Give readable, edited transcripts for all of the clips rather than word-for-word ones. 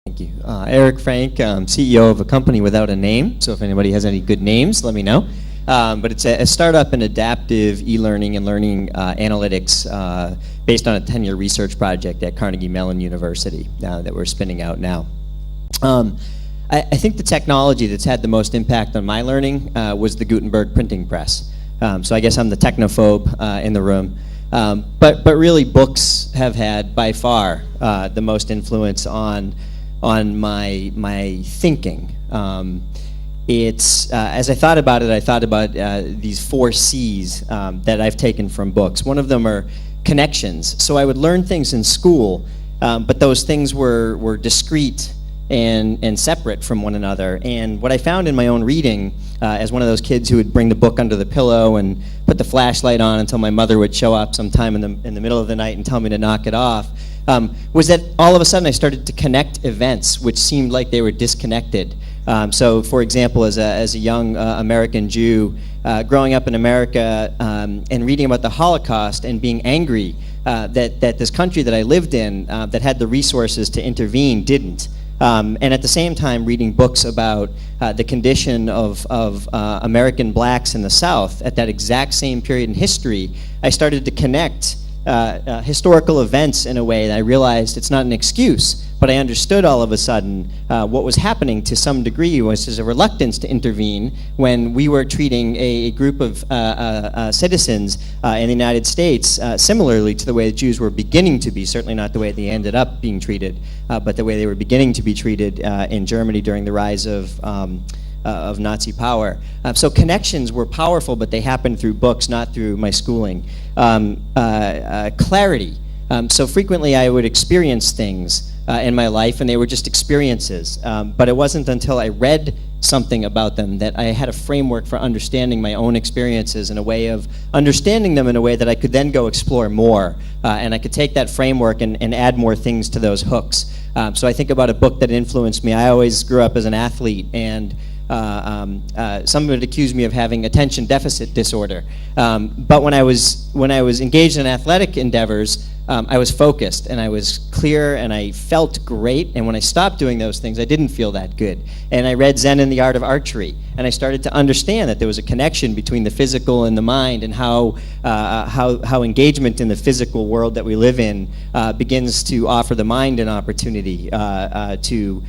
Thank you. Eric, Frank, CEO of a company without a name, so if anybody has any good names, let me know. But it's a startup in adaptive e-learning and learning analytics based on a 10-year research project at Carnegie Mellon University that we're spinning out now. I think the technology that's had the most impact on my learning was the Gutenberg printing press. So I guess I'm the technophobe in the room. But really books have had by far the most influence on my thinking. It's as I thought about it, I thought about these 4 C's that I've taken from books. One of them are connections. So I would learn things in school, but those things were discrete and separate from one another. And what I found in my own reading, as one of those kids who would bring the book under the pillow and put the flashlight on until my mother would show up sometime in the middle of the night and tell me to knock it off, was that all of a sudden I started to connect events which seemed like they were disconnected. So, for example, as a young American Jew, growing up in America and reading about the Holocaust and being angry that this country that I lived in that had the resources to intervene didn't. And at the same time reading books about the condition of American blacks in the South at that exact same period in history, I started to connect historical events in a way that I realized it's not an excuse, but I understood all of a sudden what was happening to some degree was a reluctance to intervene when we were treating a group of citizens in the United States similarly to the way the Jews were beginning to be, certainly not the way they ended up being treated, but the way they were beginning to be treated in Germany during the rise of Nazi power. So connections were powerful, but they happened through books, not through my schooling. Clarity. So frequently I would experience things in my life, and they were just experiences. But it wasn't until I read something about them that I had a framework for understanding my own experiences and a way of understanding them in a way that I could then go explore more. And I could take that framework and add more things to those hooks. So I think about a book that influenced me. I always grew up as an athlete, and some would accuse me of having attention deficit disorder. But when I was engaged in athletic endeavors, I was focused and I was clear and I felt great. And when I stopped doing those things, I didn't feel that good. And I read Zen and the Art of Archery, and I started to understand that there was a connection between the physical and the mind, and how engagement in the physical world that we live in begins to offer the mind an opportunity to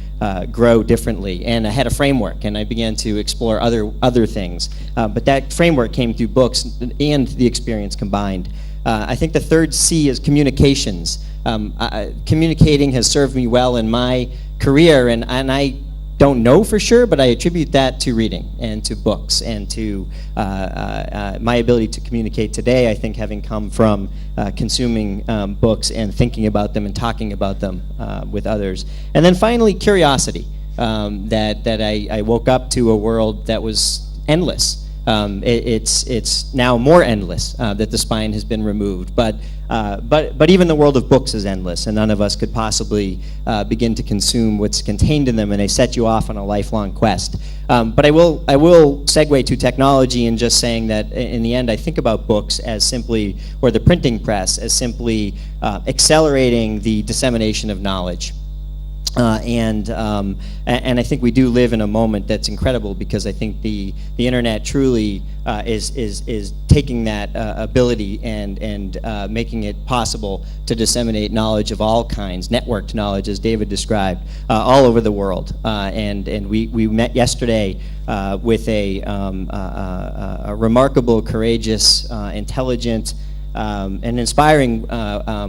grow differently. And I had a framework, and I began to explore other things. But that framework came through books and the experience combined. I think the 3rd C is communications. Communicating has served me well in my career, and I don't know for sure, but I attribute that to reading and to books and to my ability to communicate today, I think, having come from consuming books and thinking about them and talking about them with others. And then finally, curiosity, that I woke up to a world that was endless. It's now more endless that the spine has been removed, but even the world of books is endless, and none of us could possibly begin to consume what's contained in them, and they set you off on a lifelong quest. But I will segue to technology in just saying that in the end I think about books as simply, or the printing press, as simply accelerating the dissemination of knowledge. And I think we do live in a moment that's incredible, because I think the internet truly is taking that ability and making it possible to disseminate knowledge of all kinds, networked knowledge, as David described, all over the world. And we met yesterday with a remarkable, courageous, intelligent, an inspiring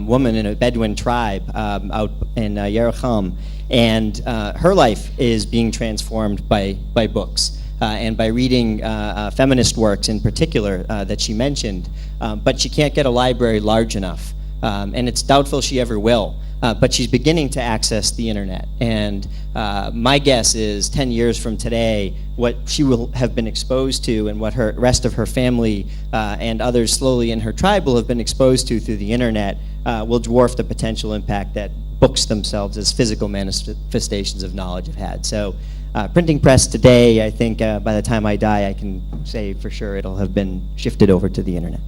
woman in a Bedouin tribe out in Yerucham, and her life is being transformed by books and by reading feminist works in particular that she mentioned, but she can't get a library large enough, and it's doubtful she ever will. But she's beginning to access the internet, and my guess is 10 years from today, what she will have been exposed to and what her rest of her family and others slowly in her tribe will have been exposed to through the internet will dwarf the potential impact that books themselves as physical manifestations of knowledge have had. So printing press today, I think by the time I die, I can say for sure it'll have been shifted over to the internet.